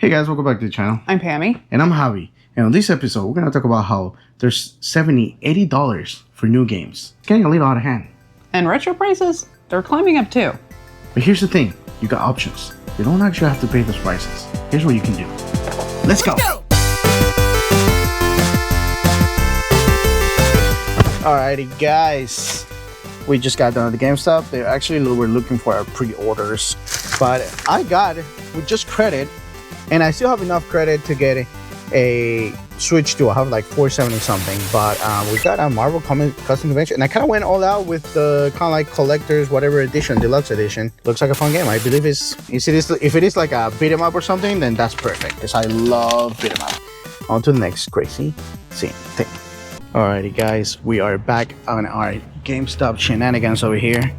Hey guys, welcome back to the channel. I'm Pammy. And I'm Javi. And on this episode, we're going to talk about how there's $70, $80 for new games. It's getting a little out of hand. And retro prices, they're climbing up too. But here's the thing, you got options. You don't actually have to pay those prices. Here's what you can do. Let's go! Alrighty guys, we just got done at the GameStop. They actually were looking for our pre-orders, but I got with just credit, and I still have enough credit to get a Switch 2. I have like $470 something, but we got a Marvel Custom Convention, and I kind of went all out with the kind of like collector's whatever edition, deluxe edition. Looks like a fun game. I believe if it is like a beat 'em up or something, then that's perfect because I love beat 'em up. On to the next crazy thing. Alrighty guys, we are back on our GameStop shenanigans over here.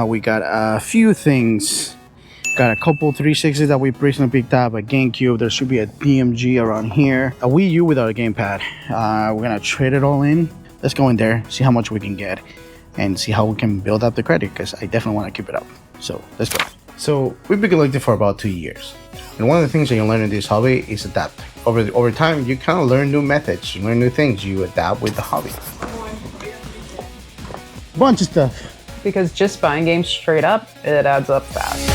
We got a few things. Got a couple 360s that we recently picked up, a GameCube. There should be a DMG around here, a Wii U without a gamepad. We're gonna trade it all in. Let's go in there, see how much we can get, and see how we can build up the credit, because I definitely want to keep it up. So let's go. So we've been collecting for about 2 years, and one of the things that you learn in this hobby is adapt. Over time, you kind of learn new methods, you learn new things, you adapt with the hobby. Bunch of stuff. Because just buying games straight up, it adds up fast.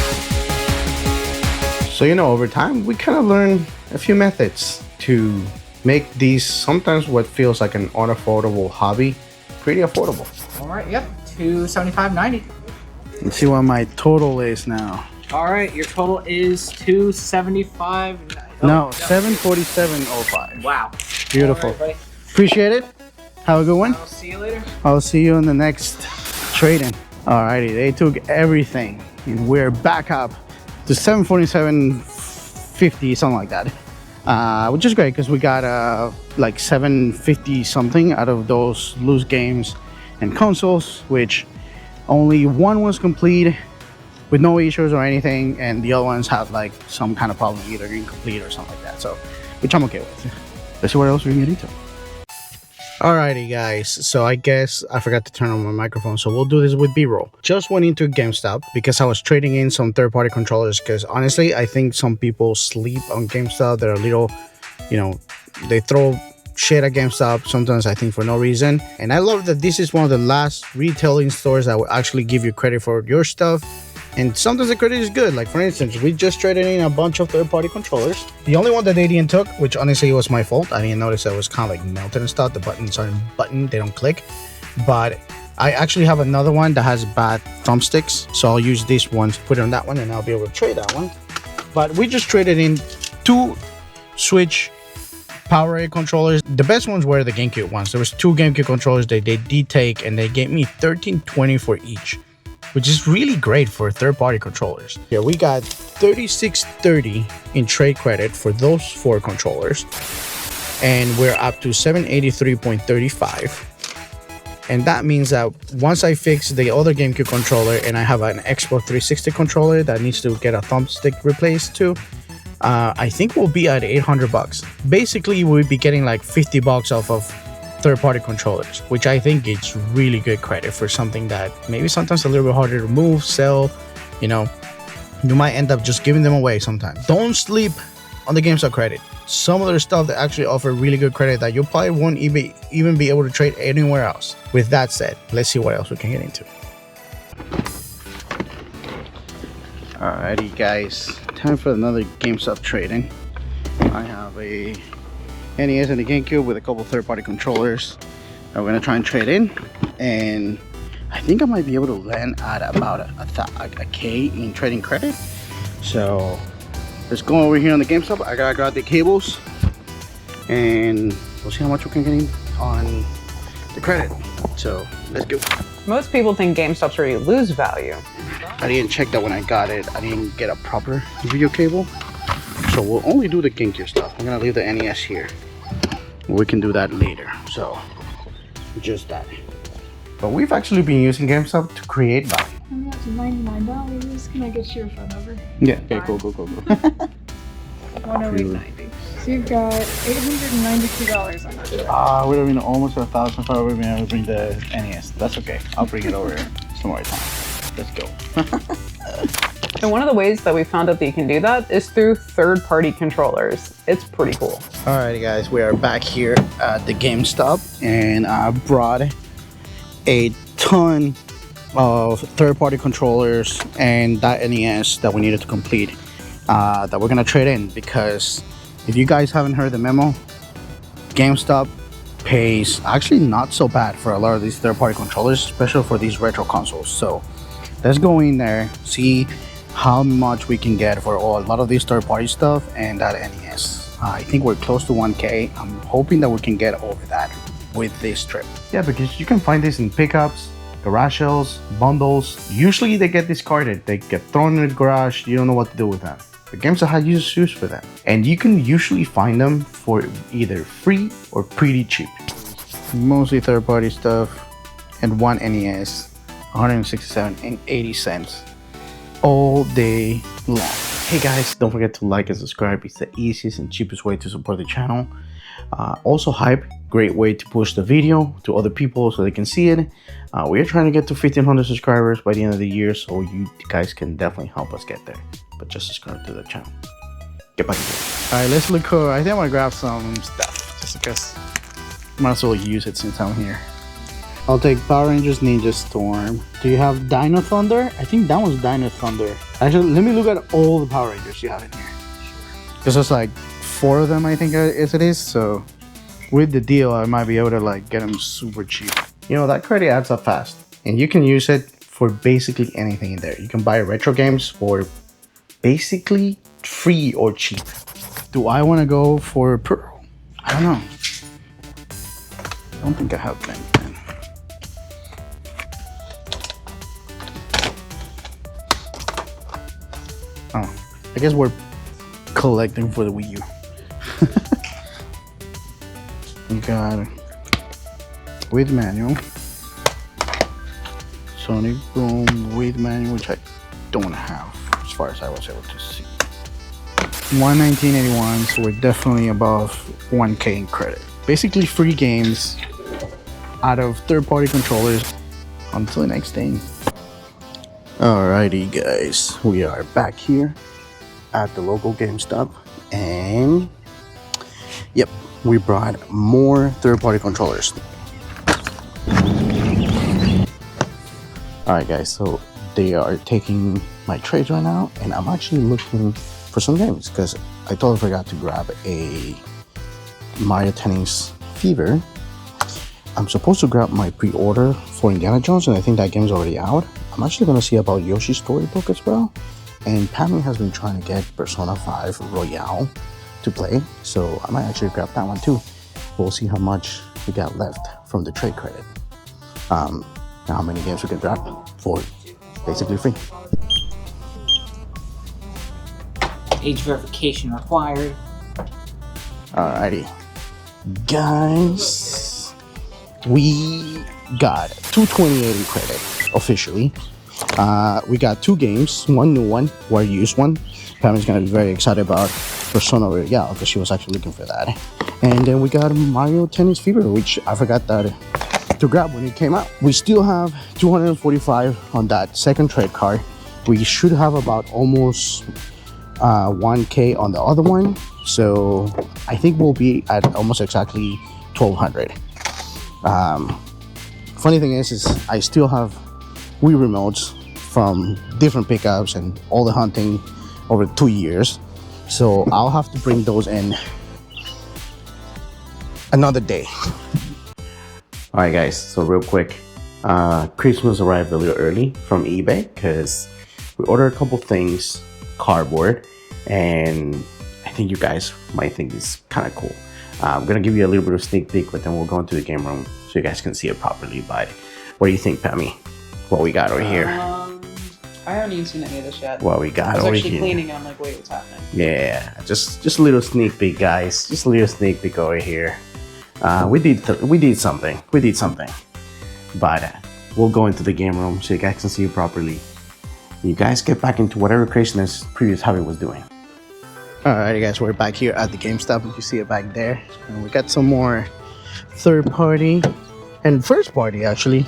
So, you know, over time, we kind of learn a few methods to make these, sometimes what feels like an unaffordable hobby, pretty affordable. All right, yep, $275.90. Let's see what my total is now. All right, your total is $275. No, $747.05. Wow. Beautiful. All right, Appreciate it. Have a good one. I'll see you later. I'll see you in the next trading. Alrighty, they took everything, and we're back up to $747.50, something like that. Which is great because we got like $750 something out of those loose games and consoles, which only one was complete with no issues or anything, and the other ones have like some kind of problem, either incomplete or something like that. So, which I'm okay with. Let's see what else we can get into. Alrighty guys, so I guess I forgot to turn on my microphone, so we'll do this with B-roll. Just went into GameStop because I was trading in some third-party controllers, because honestly, I think some people sleep on GameStop. They're a little, you know, they throw shit at GameStop sometimes, I think, for no reason. And I love that this is one of the last retailing stores that will actually give you credit for your stuff. And sometimes the credit is good. Like for instance, we just traded in a bunch of third-party controllers. The only one that they didn't took, which honestly was my fault, I didn't notice that it was kind of like melted and stuff. The buttons aren't buttoned, they don't click. But I actually have another one that has bad thumbsticks, so I'll use this one to put it on that one, and I'll be able to trade that one. But we just traded in 2 Switch PowerA controllers. The best ones were the GameCube ones. There was 2 GameCube controllers they did take, and they gave me $13.20 for each, which is really great for third-party controllers. Yeah, we got $36.30 in trade credit for those 4 controllers, and we're up to $783.35. And that means that once I fix the other GameCube controller and I have an Xbox 360 controller that needs to get a thumbstick replaced too, I think we'll be at $800. Basically, we'll be getting like $50 off of third-party controllers, which I think is really good credit for something that maybe sometimes a little bit harder to move, sell. You know, you might end up just giving them away sometimes. Don't sleep on the GameStop credit. Some of their stuff that actually offer really good credit that you probably won't even be able to trade anywhere else. With that said, let's see what else we can get into. Alrighty guys, time for another GameStop trading. I have a NES and a GameCube with a couple third-party controllers that we're gonna try and trade in, and I think I might be able to land at about a K in trading credit. So let's go over here on the GameStop. I gotta grab the cables, and we'll see how much we can get in on the credit. So let's go. Most people think GameStops where you lose value. I didn't check that when I got it. I didn't get a proper video cable, so we'll only do the GameCube stuff. I'm gonna leave the NES here. We can do that later, so just that. But we've actually been using GameStop to create value. I'm up to $99. Can I get your phone number? Yeah, okay, go. 108.90. So you've got $892 on that. We'd have been almost 1,000 if I would have been able to bring the NES. That's okay. I'll bring it over some more time. Let's go. And one of the ways that we found out that you can do that is through third-party controllers. It's pretty cool. Alrighty guys, we are back here at the GameStop, and I brought a ton of third-party controllers and that NES that we needed to complete that we're gonna trade in, because if you guys haven't heard the memo, GameStop pays actually not so bad for a lot of these third-party controllers, especially for these retro consoles. So let's go in there, see how much we can get for a lot of these third-party stuff and that NES. I think we're close to 1K. I'm hoping that we can get over that with this trip. Yeah, because you can find this in pickups, garage sales, bundles. Usually they get discarded. They get thrown in the garage. You don't know what to do with them. The GameStop has use for them. And you can usually find them for either free or pretty cheap. Mostly third-party stuff, and one NES, 167.80 cents all day long. Hey guys, don't forget to like and subscribe. It's the easiest and cheapest way to support the channel. Also hype, great way to push the video to other people so they can see it. We are trying to get to 1,500 subscribers by the end of the year, so you guys can definitely help us get there. But just subscribe to the channel. Get back into it. Alright, let's look. I think I'm gonna grab some stuff just because might as well use it since I'm here. I'll take Power Rangers Ninja Storm. Do you have Dino Thunder? I think that was Dino Thunder. Actually, let me look at all the Power Rangers you have in here. Because there's like 4 of them, I think as it is. So with the deal, I might be able to like get them super cheap. You know, that credit adds up fast, and you can use it for basically anything in there. You can buy retro games for basically free or cheap. Do I want to go for Pearl? I don't know. I don't think I have Ben 10. Oh, I guess we're collecting for the Wii U. You got with manual, Sonic Boom with manual, which I don't have as far as I was able to see. 119.81, so we're definitely above 1K in credit. Basically free games out of third-party controllers until the next thing. Alrighty guys, we are back here at the local GameStop, and yep, we brought more third-party controllers. Alright guys, so they are taking my trades right now, and I'm actually looking for some games because I totally forgot to grab a Mario Tennis Fever. I'm supposed to grab my pre-order for Indiana Jones, and I think that game's already out. I'm actually going to see about Yoshi's Storybook as well. And Pammy has been trying to get Persona 5 Royale to play, so I might actually grab that one too. We'll see how much we got left from the trade credit. Now how many games we can grab for basically free. Age verification required. Alrighty, guys, we got 228 in credit officially. We got 2 games, one new one, one used one. Pam's gonna be very excited about Persona Royale because she was actually looking for that. And then we got Mario Tennis Fever, which I forgot that to grab when it came out. We still have 245 on that second trade card. We should have about almost 1K on the other one, so I think we'll be at almost exactly 1,200. Funny thing is I still have Wii remotes from different pickups and all the hunting over 2 years, so I'll have to bring those in another day. All right guys, so real quick, Christmas arrived a little early from eBay because we ordered a couple things, cardboard, and I think you guys might think it's kind of cool. I'm gonna give you a little bit of sneak peek, but then we'll go into the game room so you guys can see it properly. But what do you think, Pammy? What we got over here? I haven't even seen any of this yet. What we got over here? I over was actually here? cleaning and I'm like, wait, what's happening? Yeah, just a little sneak peek, guys. Just a little sneak peek over here. We did something. But we'll go into the game room so you guys can see it properly. You guys get back into whatever craziness previous hobby was doing. Alrighty guys, we're back here at the GameStop. You can see it back there. And we got some more third party and first party actually.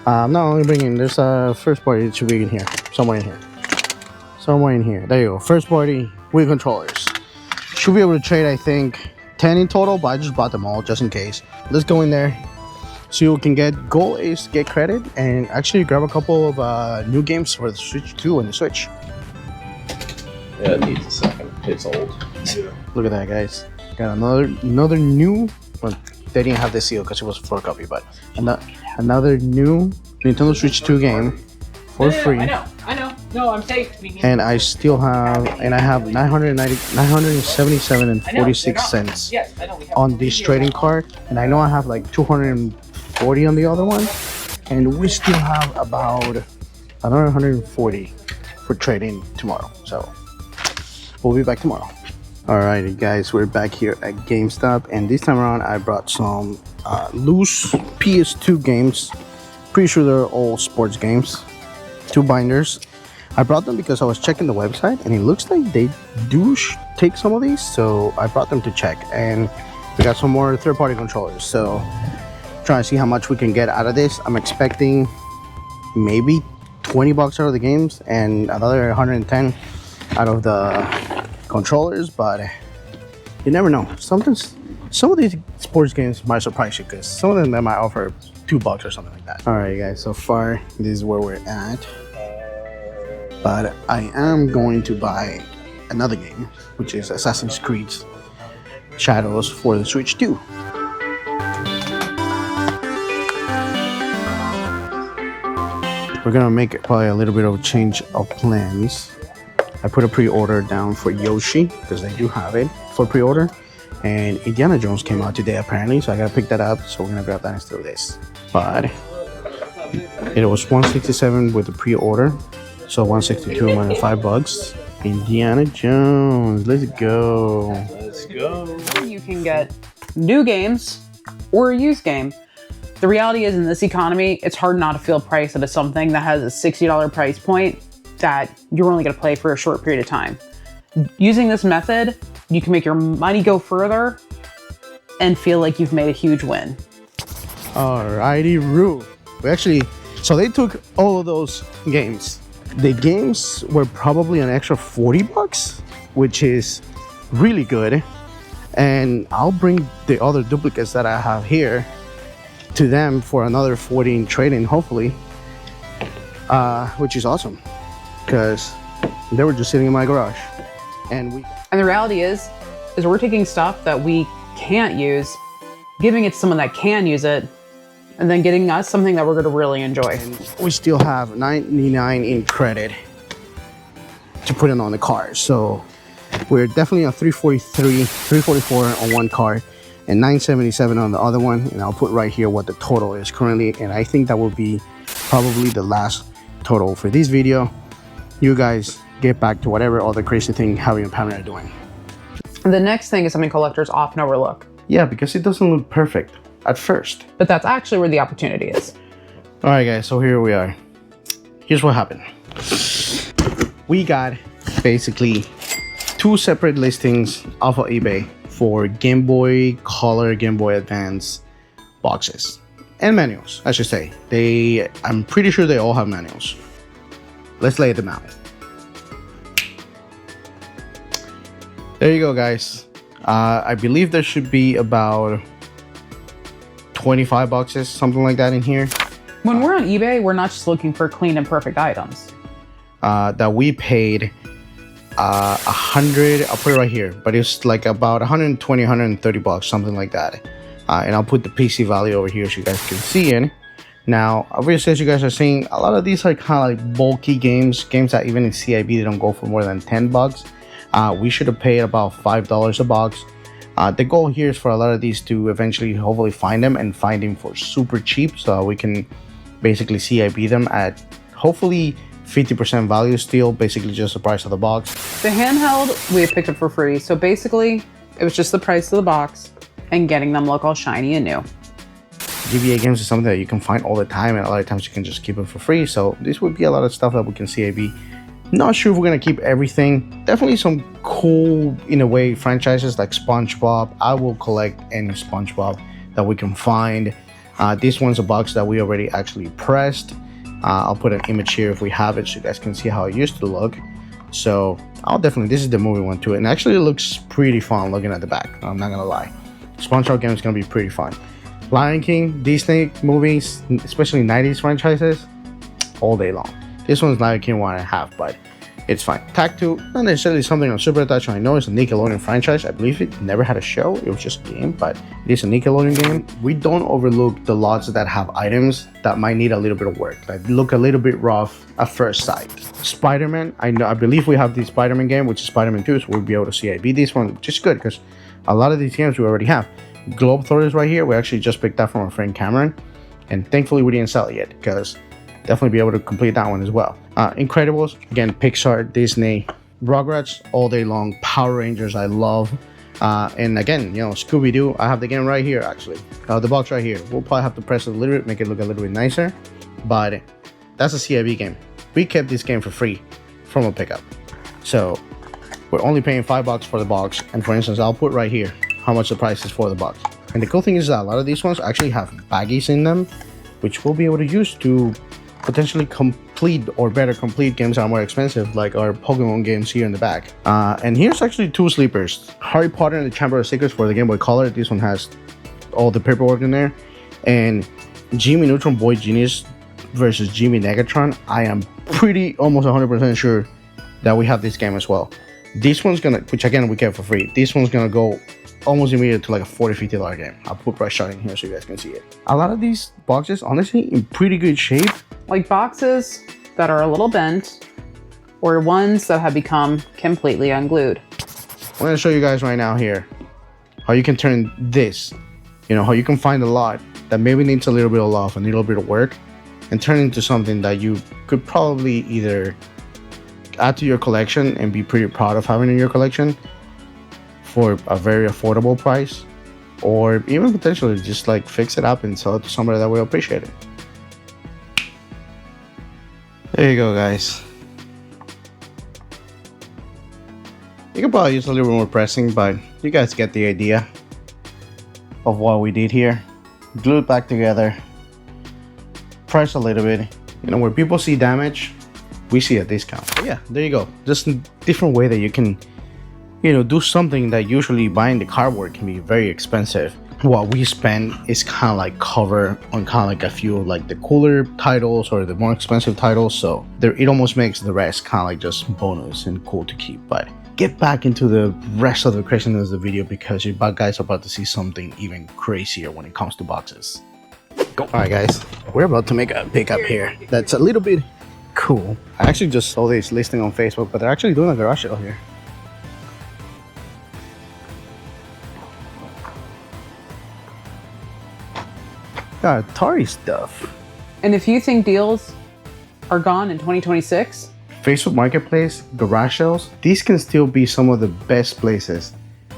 I'm not only bringing, there's a first party that should be in here, somewhere in here. somewhere in here. There you go. First party Wii controllers. Should be able to trade, I think, 10 in total, but I just bought them all just in case. Let's go in there. So you can get goal is get credit and actually grab a couple of new games for the Switch 2 and the Switch. Yeah, it needs a second. It's old. Look at that, guys. Got another new. Well, they didn't have the seal because it was floor copy, but another new Nintendo Switch 2 game for free. I know. No, I'm safe. And I still have, and I have 977 and 46 cents Yes, I know. We have on this trading card, and I know I have like 240 on the other one, and we still have about another 140 for trading tomorrow. So we'll be back tomorrow. Alrighty guys, we're back here at GameStop, and this time around I brought some loose PS2 games. Pretty sure they're all sports games. 2 binders. I brought them because I was checking the website and it looks like they do take some of these, so I brought them to check. And we got some more third-party controllers, so trying to see how much we can get out of this. I'm expecting maybe 20 bucks out of the games and another 110 out of the controllers, but you never know. Some of these sports games might surprise you because some of them they might offer $2 or something like that. All right guys, so far this is where we're at, but I am going to buy another game, which is Assassin's Creed Shadows for the Switch 2. We're gonna make probably a little bit of a change of plans. I put a pre-order down for Yoshi because they do have it for pre-order, and Indiana Jones came out today apparently, so I gotta pick that up. So we're gonna grab that instead of this. But it was $167 with the pre-order, so $162 minus $5. Indiana Jones, let's go. Let's go. You can get new games or a used game. The reality is, in this economy, it's hard not to feel priced into something that has a $60 price point that you're only going to play for a short period of time. Using this method, you can make your money go further and feel like you've made a huge win. Alrighty, Roo. So they took all of those games. The games were probably an extra 40 bucks, which is really good. And I'll bring the other duplicates that I have here to them for another 40 in trading, hopefully, which is awesome because they were just sitting in my garage. And the reality is we're taking stuff that we can't use, giving it to someone that can use it, and then getting us something that we're going to really enjoy. And we still have 99 in credit to put in on the card. So we're definitely at 343, 344 on one card and 977 on the other one. And I'll put right here what the total is currently. And I think that will be probably the last total for this video. You guys get back to whatever other crazy thing Harry and Pamela are doing. The next thing is something collectors often overlook. Yeah, because it doesn't look perfect at first. But that's actually where the opportunity is. All right, guys, so here we are. Here's what happened. We got basically 2 separate listings off of eBay for Game Boy Color, Game Boy Advance boxes and manuals, I should say. I'm pretty sure they all have manuals. Let's lay them out. There you go, guys. I believe there should be about 25 boxes, something like that in here. When we're on eBay, we're not just looking for clean and perfect items. That we paid 100, I'll put it right here, but it's like about 120, 130 bucks, something like that. And I'll put the PC value over here so you guys can see it. Now, obviously, as you guys are seeing, a lot of these are kind of like bulky games that even in CIB, they don't go for more than 10 bucks. We should have paid about $5 a box. The goal here is for a lot of these to eventually hopefully find them for super cheap, so we can basically CIB them at hopefully 50% value still, basically just the price of the box. The handheld, we picked up for free, so basically it was just the price of the box and getting them look all shiny and new. GBA games is something that you can find all the time, and a lot of times you can just keep it for free, so this would be a lot of stuff that we can CIB. Not sure if we're gonna keep everything. Definitely some cool, in a way, franchises like SpongeBob. I will collect any SpongeBob that we can find. This one's a box that we already actually pressed. I'll put an image here if we have it so you guys can see how it used to look. So I'll definitely, this is the movie one too. And actually it looks pretty fun looking at the back. I'm not gonna lie. SpongeBob game is gonna be pretty fun. Lion King, Disney movies, especially 90s franchises, all day long. This one's Lion King 1.5, but it's fine. Tag 2, not necessarily something I'm super attached to. I know it's a Nickelodeon franchise. I believe it never had a show. It was just a game, but it is a Nickelodeon game. We don't overlook the lots that have items that might need a little bit of work, that look a little bit rough at first sight. Spider-Man, I believe we have the Spider-Man game, which is Spider-Man 2, so we'll be able to see IB this one, which is good because a lot of these games we already have. Globetrotters right here, we actually just picked up from our friend Cameron, and thankfully we didn't sell it yet because definitely be able to complete that one as well. Incredibles, again, Pixar, Disney, Rugrats all day long, Power Rangers I love, and again, you know, Scooby-Doo. I have the game right here actually, the box right here. We'll probably have to press it a little bit, make it look a little bit nicer, but that's a CIB game. We kept this game for free from a pickup, so we're only paying $5 for the box. And for instance, I'll put right here how much the price is for the box. And the cool thing is that a lot of these ones actually have baggies in them, which we'll be able to use to potentially complete or better complete games that are more expensive, like our Pokemon games here in the back. And here's actually 2 sleepers. Harry Potter and the Chamber of Secrets for the Game Boy Color. This one has all the paperwork in there. And Jimmy Neutron Boy Genius versus Jimmy Negatron. I am pretty almost 100% sure that we have this game as well. This one's gonna, which again we get for free, this one's gonna go almost immediately to like a $40-$50 game. I'll put price shot in here so you guys can see it. A lot of these boxes, honestly, in pretty good shape. Like boxes that are a little bent or ones that have become completely unglued. I'm gonna show you guys right now here how you can turn this, you know, how you can find a lot that maybe needs a little bit of love and a little bit of work and turn into something that you could probably either add to your collection and be pretty proud of having in your collection for a very affordable price, or even potentially just like fix it up and sell it to somebody that will appreciate it. There you go, guys. You could probably use a little bit more pressing, but you guys get the idea of what we did here. Glue it back together, press a little bit. You know, where people see damage, we see a discount. But yeah, there you go. Just a different way that you can, you know, do something that usually buying the cardboard can be very expensive. What we spend is kind of like cover on kind of like a few of like the cooler titles or the more expensive titles, so there, it almost makes the rest kind of like just bonus and cool to keep. But get back into the rest of the craziness of the video because you guys are about to see something even crazier when it comes to boxes. Go. All right, guys, we're about to make a pickup here that's a little bit cool. I actually just saw this listing on Facebook, but they're actually doing a garage sale here. Got Atari stuff. And if you think deals are gone in 2026, Facebook Marketplace, garage sales, these can still be some of the best places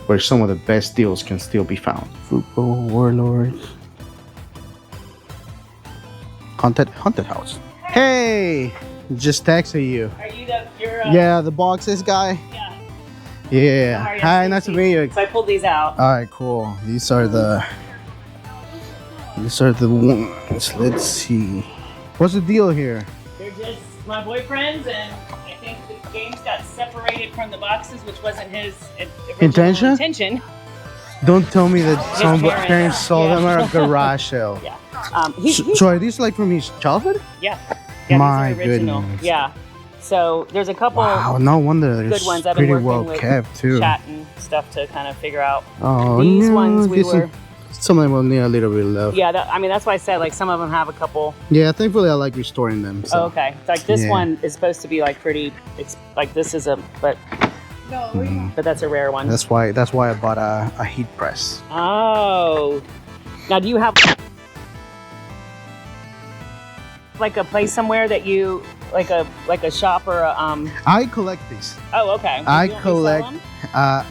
where some of the best deals can still be found. Football Warlords. Haunted House. Hey! Just texted you. Are you the, yeah, the boxes guy? Yeah. Yeah. How are you? Hi, nice to meet you. So I pulled these out. Alright, cool. These are the ones. Let's see. What's the deal here? They're just my boyfriend's, and I think the games got separated from the boxes, which wasn't his original intention. Don't tell me that some parents saw them at a Yeah. garage sale. Yeah. So are these like from his childhood? Yeah. Yeah, My these are original. goodness. Yeah. So there's a couple Wow, no wonder they're good ones I've been pretty working well with kept too. chat and stuff to kind of figure out. Oh, These no, ones we were. Some of them will need a little bit of love. Yeah, I mean, that's why I said like some of them have a couple. Yeah, thankfully I like restoring them. So. Oh, okay. It's like this Yeah. one is supposed to be like pretty. It's like this is a, but that's a rare one. That's why I bought a heat press. Oh. Now, do you have like a place somewhere that you like a shop or a I collect these. Oh, okay. I You don't collect. resell them?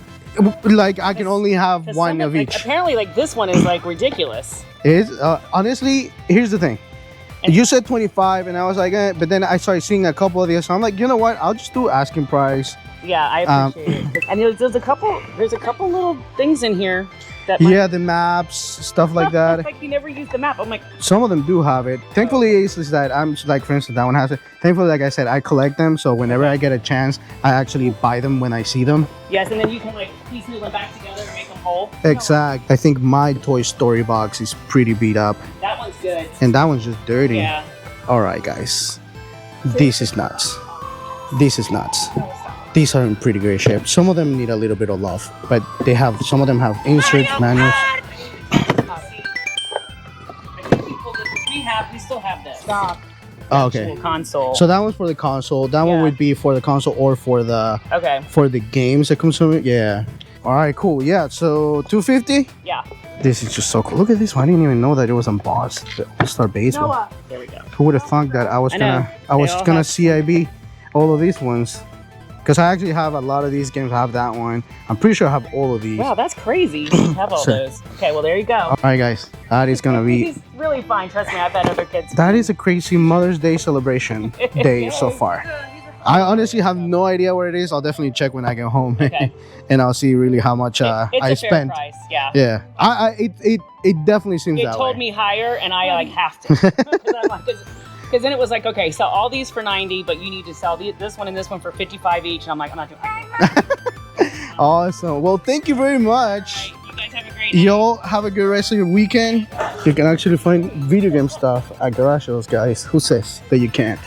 Like I can only have 'Cause one some of like, each. apparently, like this one is like ridiculous. Is honestly, here's the thing. And- You said 25, and I was like, but then I started seeing a couple of these, so I'm like, you know what? I'll just do asking price. Yeah, I appreciate it. And there's a couple little things in here. That Yeah, the maps, stuff like that. like you never use the map. I'm like, Some of them do have it. Thankfully, it's just that I'm like, for instance, that one has it. Thankfully, like I said, I collect them, so whenever I get a chance, I actually buy them when I see them. yes, and then you can like piecemeal them back together and make them whole. Exact. I think my Toy Story box is pretty beat up, That one's good. and that one's just dirty. Yeah. All right, guys, this is nuts. This is nuts. These are in pretty great shape. Some of them need a little bit of love, but some of them have inserts, manuals. We still have this. Stop. Oh, okay. Actual console. So that one's for the console. That one Yeah. would be for the console or for the Okay. games that comes from it. Yeah. All right, cool. Yeah. So 250. Yeah. This is just so cool. Look at this one. I didn't even know that it was embossed. The All-Star Baseball. Noah. There we go. Who would have thought that I was I know. gonna CIB all of these ones? Because I actually have a lot of these games. I have that one. I'm pretty sure I have all of these. Wow, that's crazy. You have all So- those. Okay, well there you go. All right, guys. That is gonna be. He's really fine. Trust me, I've had other kids. That is a crazy Mother's Day celebration day so far. I honestly have no idea where it is. I'll definitely check when I get home, Okay. and I'll see really how much It's I a fair spent. price. Yeah. Yeah, it definitely seems It that told way. me higher, and I like have to. Because then it was like, okay, sell all these for 90, but you need to sell this one and this one for 55 each. And I'm like, I'm not doing it. Awesome. Well, thank you very much. You guys have a great day. Y'all have a good rest of your weekend. You can actually find video game stuff at garage sales, guys. Who says that you can't?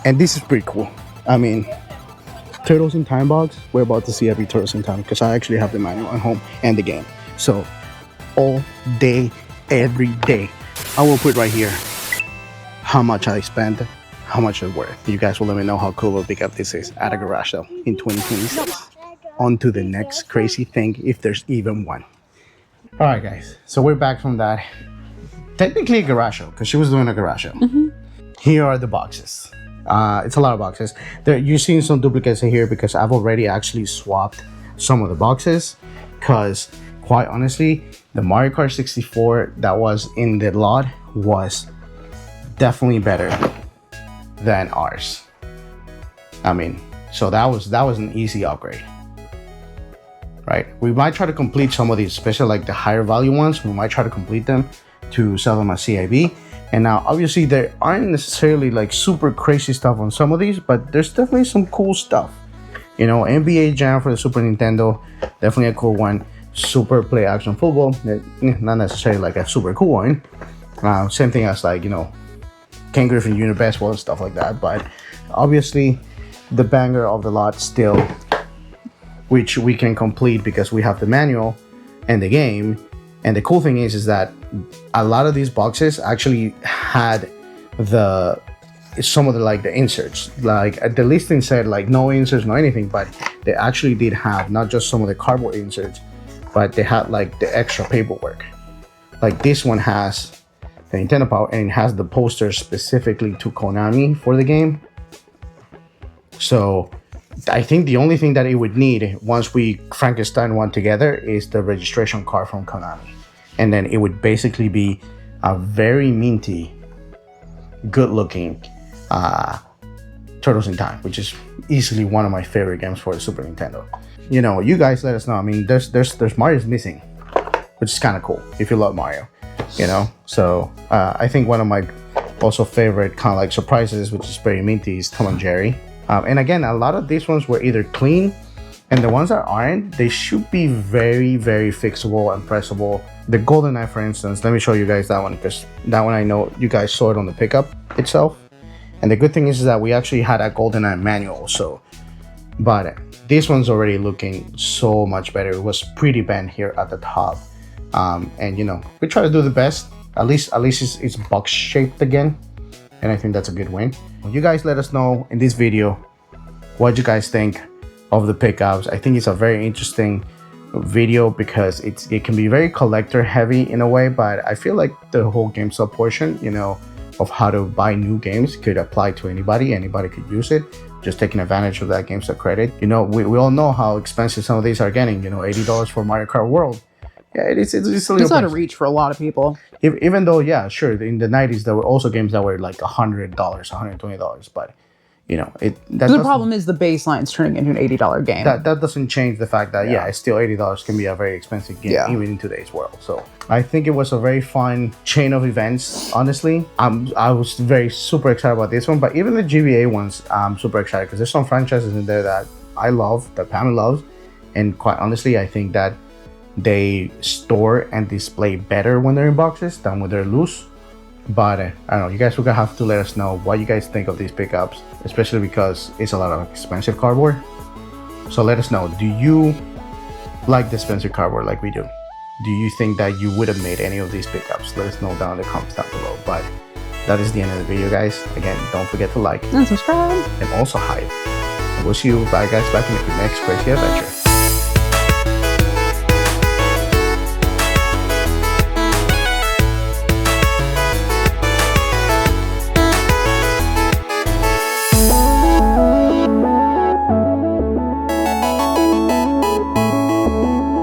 And this is pretty cool. I mean, Turtles in Time box. We're about to see every Turtles in Time because I actually have the manual at home and the game. So all day, every day. I will put right here how much I spent, how much it's worth. You guys will let me know how cool of a pickup this is at a garage sale in 2026. On to the next crazy thing, if there's even one. All right, guys. So we're back from that. Technically a garage sale, because she was doing a garage sale. Here are the boxes. It's a lot of boxes. You're seeing some duplicates in here because I've already actually swapped some of the boxes. Because quite honestly, the Mario Kart 64 that was in the lot was definitely better than ours. I mean, so that was an easy upgrade, right? We might try to complete some of these, especially like the higher value ones. We might try to complete them to sell them at CIB. And now, obviously, there aren't necessarily like super crazy stuff on some of these, but there's definitely some cool stuff. You know, NBA Jam for the Super Nintendo, definitely a cool one. Super Play Action Football, not necessarily like a super cool one. Same thing as like, you know, Ken Griffey Jr. Basketball and stuff like that. But obviously, the banger of the lot still, which we can complete because we have the manual and the game. And the cool thing is that a lot of these boxes actually had some of the inserts. Like the listing said like no inserts, no anything, but they actually did have not just some of the cardboard inserts, but they had like the extra paperwork. Like this one has the Nintendo Power and it has the poster specifically to Konami for the game. So I think the only thing that it would need once we Frankenstein one together is the registration card from Konami. And then it would basically be a very minty, good looking Turtles in Time, which is easily one of my favorite games for the Super Nintendo. You know, you guys let us know. I mean, there's Mario's missing, which is kind of cool if you love Mario, you know. So I think one of my also favorite kind of like surprises, which is very minty, is Tom and Jerry. And again, a lot of these ones were either clean, and the ones that aren't, they should be very, very fixable and pressable. The GoldenEye, for instance, let me show you guys that one, because that one I know you guys saw it on the pickup itself. And the good thing is that we actually had a GoldenEye manual also. But this one's already looking so much better. It was pretty bent here at the top. And you know, we try to do the best. At least it's box shaped again. And I think that's a good win. You guys let us know in this video what you guys think of the pickups. I think it's a very interesting video because it can be very collector heavy in a way, but I feel like the whole GameStop portion, you know, of how to buy new games could apply to anybody. Anybody could use it. Just taking advantage of that GameStop credit. You know, we all know how expensive some of these are getting. You know, $80 for Mario Kart World. Yeah, it's out of reach for a lot of people. Even though, yeah, sure, in the 90s there were also games that were like $100, $120, but you know, The problem is the baseline's turning into an $80 game. that doesn't change the fact that it's still $80 can be a very expensive game even in today's world. So I think it was a very fun chain of events. Honestly, I was super excited about this one, but even the GBA ones, I'm super excited because there's some franchises in there that I love, that Pamela loves, and quite honestly, I think that they store and display better when they're in boxes than when they're loose. But I don't know, you guys will have to let us know what you guys think of these pickups, especially because it's a lot of expensive cardboard. So let us know, do you like the expensive cardboard like we do? Do you think that you would have made any of these pickups? Let us know down in the comments down below. But that is the end of the video, guys. Again, don't forget to like and subscribe and also hype. And we'll see you guys back in the next crazy adventure.